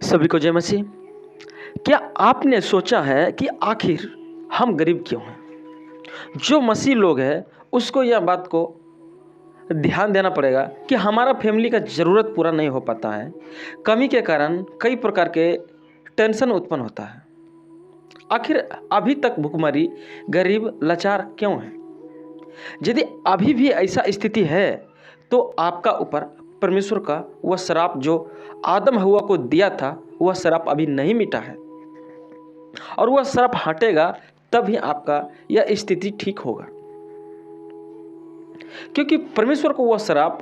सभी को जय मसीह। क्या आपने सोचा है कि आखिर हम गरीब क्यों हैं? जो मसीह लोग हैं उसको यह बात को ध्यान देना पड़ेगा कि हमारा फैमिली का ज़रूरत पूरा नहीं हो पाता है। कमी के कारण कई प्रकार के टेंशन उत्पन्न होता है। आखिर अभी तक भुखमरी, गरीब, लाचार क्यों है? यदि अभी भी ऐसा स्थिति है तो आपका ऊपर परमेश्वर का वह श्राप जो आदम हवा को दिया था वह श्राप अभी नहीं मिटा है, और वह श्राप हटेगा तभी आपका यह स्थिति ठीक होगा। क्योंकि परमेश्वर को वह श्राप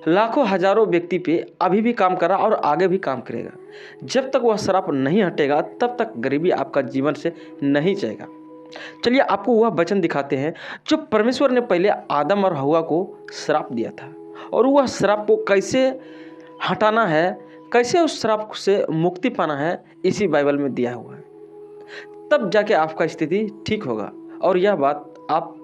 लाखों हजारों व्यक्ति पे अभी भी काम कर रहा और आगे भी काम करेगा। जब तक वह श्राप नहीं हटेगा तब तक गरीबी आपका जीवन से नहीं जाएगा। चलिए आपको वह वचन दिखाते हैं जो परमेश्वर ने पहले आदम और हवा को श्राप दिया था, और वह श्राप को कैसे हटाना है, कैसे उस श्राप से मुक्ति पाना है, इसी बाइबल में दिया हुआ है। तब जाके आपका स्थिति ठीक होगा। और यह बात आप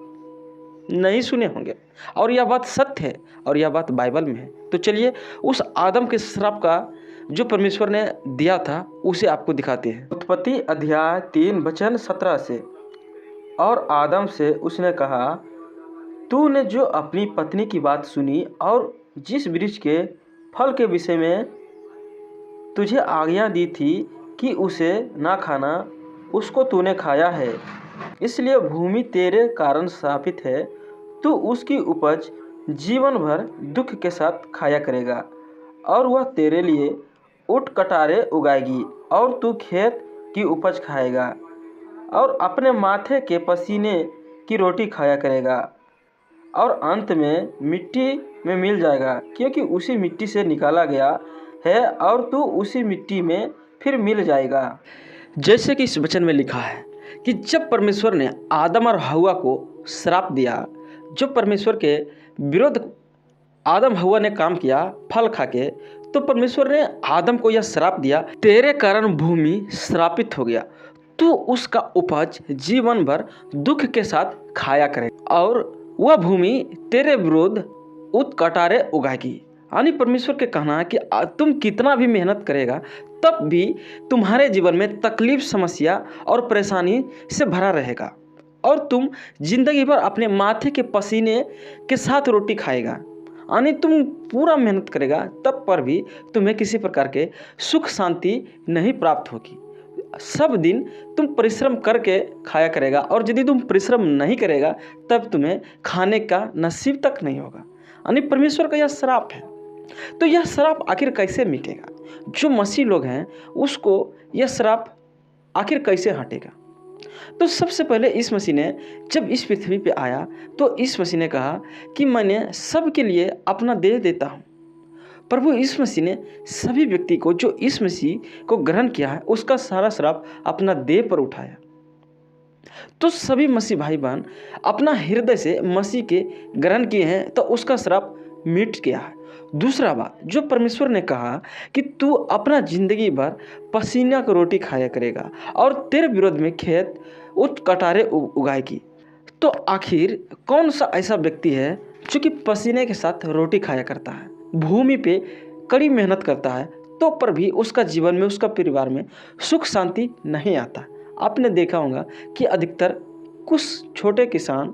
नहीं सुने होंगे, और यह बात सत्य है, और यह बात बाइबल में है। तो चलिए उस आदम के श्राप का जो परमेश्वर ने दिया था उसे आपको दिखाते हैं। उत्पत्ति अध्याय 3 वचन 17 से। और आदम से उसने कहा, तूने जो अपनी पत्नी की बात सुनी और जिस वृक्ष के फल के विषय में तुझे आज्ञा दी थी कि उसे ना खाना, उसको तूने खाया है, इसलिए भूमि तेरे कारण श्रापित है। तू उसकी उपज जीवन भर दुख के साथ खाया करेगा, और वह तेरे लिए ऊँट कटारे उगाएगी, और तू खेत की उपज खाएगा और अपने माथे के पसीने की रोटी खाया करेगा, और अंत में मिट्टी में मिल जाएगा, क्योंकि उसी मिट्टी से निकाला गया है, और तू उसी मिट्टी में फिर मिल जाएगा। जैसे कि इस वचन में लिखा है कि जब परमेश्वर ने आदम और हवा को श्राप दिया, जो परमेश्वर के विरुद्ध आदम हवा ने काम किया फल खा के, तो परमेश्वर ने आदम को यह श्राप दिया, तेरे कारण भूमि श्रापित हो गया, तू उसका उपज जीवन भर दुख के साथ खाया करे, और वह भूमि तेरे विरुद्ध ऊँट कटारे उगाएगी। यानी परमेश्वर के कहना है कि तुम कितना भी मेहनत करेगा तब भी तुम्हारे जीवन में तकलीफ, समस्या और परेशानी से भरा रहेगा, और तुम जिंदगी भर अपने माथे के पसीने के साथ रोटी खाएगा। यानी तुम पूरा मेहनत करेगा तब पर भी तुम्हें किसी प्रकार के सुख शांति नहीं प्राप्त होगी। सब दिन तुम परिश्रम करके खाया करेगा, और यदि तुम परिश्रम नहीं करेगा तब तुम्हें खाने का नसीब तक नहीं होगा। यानी परमेश्वर का यह श्राप है। तो यह श्राप आखिर कैसे मिटेगा? जो मसीह लोग हैं उसको यह श्राप आखिर कैसे हटेगा? तो सबसे पहले इस मसीह ने जब इस पृथ्वी पे आया तो इस मसीह ने कहा कि मैंने सबके लिए अपना देह देता हूँ। प्रभु इस मसीह ने सभी व्यक्ति को जो इस मसीह को ग्रहण किया है उसका सारा श्राप अपना देह पर उठाया। तो सभी मसीह भाई बहन अपना हृदय से मसीह के ग्रहण किए हैं तो उसका श्राप मिट गया है। दूसरा बात, जो परमेश्वर ने कहा कि तू अपना जिंदगी भर पसीना की रोटी खाया करेगा, और तेरे विरोध में खेत ऊँट कटारे उगाएगी। तो आखिर कौन सा ऐसा व्यक्ति है जो कि पसीने के साथ रोटी खाया करता है, भूमि पे कड़ी मेहनत करता है, तो पर भी उसका जीवन में, उसका परिवार में सुख शांति नहीं आता? आपने देखा होगा कि अधिकतर कुछ छोटे किसान,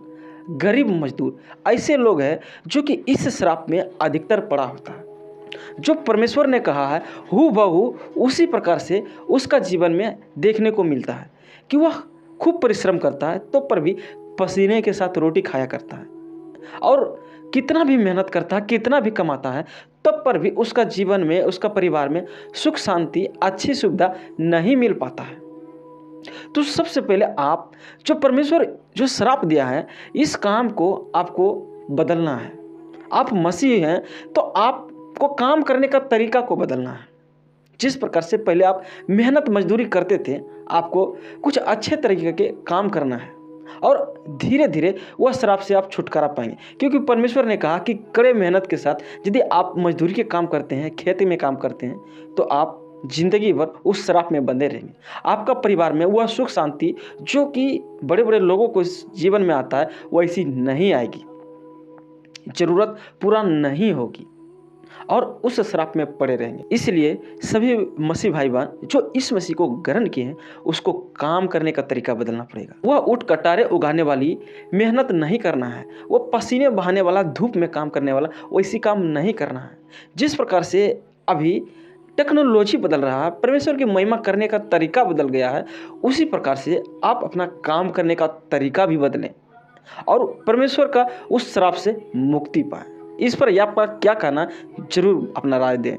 गरीब मजदूर ऐसे लोग हैं जो कि इस श्राप में अधिकतर पड़ा होता है। जो परमेश्वर ने कहा है हूबहू उसी प्रकार से उसका जीवन में देखने को मिलता है कि वह खूब परिश्रम करता है तो पर भी पसीने के साथ रोटी खाया करता है, और कितना भी मेहनत करता है, कितना भी कमाता है, तब पर भी उसका जीवन में, उसका परिवार में सुख शांति, अच्छी सुविधा नहीं मिल पाता है। तो सबसे पहले आप जो परमेश्वर जो श्राप दिया है इस काम को आपको बदलना है। आप मसीह हैं तो आपको काम करने का तरीका को बदलना है। जिस प्रकार से पहले आप मेहनत मजदूरी करते थे, आपको कुछ अच्छे तरीके के काम करना है, और धीरे धीरे वह श्राप से आप छुटकारा पाएंगे। क्योंकि परमेश्वर ने कहा कि कड़े मेहनत के साथ यदि आप मजदूरी के काम करते हैं, खेती में काम करते हैं, तो आप जिंदगी भर उस श्राप में बंधे रहेंगे। आपका परिवार में वह सुख शांति जो कि बड़े बड़े लोगों को जीवन में आता है वैसी नहीं आएगी, जरूरत पूरा नहीं होगी। और उस श्राप में पड़े रहेंगे। इसलिए सभी मसीह भाई बहन जो इस मसीह को ग्रहण किए हैं उसको काम करने का तरीका बदलना पड़ेगा। वह ऊँट कटारे उगाने वाली मेहनत नहीं करना है, वो पसीने बहाने वाला, धूप में काम करने वाला वैसी काम नहीं करना है। जिस प्रकार से अभी टेक्नोलॉजी बदल रहा है, परमेश्वर की महिमा करने का तरीका बदल गया है, उसी प्रकार से आप अपना काम करने का तरीका भी बदलें और परमेश्वर का उस श्राप से मुक्ति पाएं। इस पर आपका क्या कहना, जरूर अपना राय दें।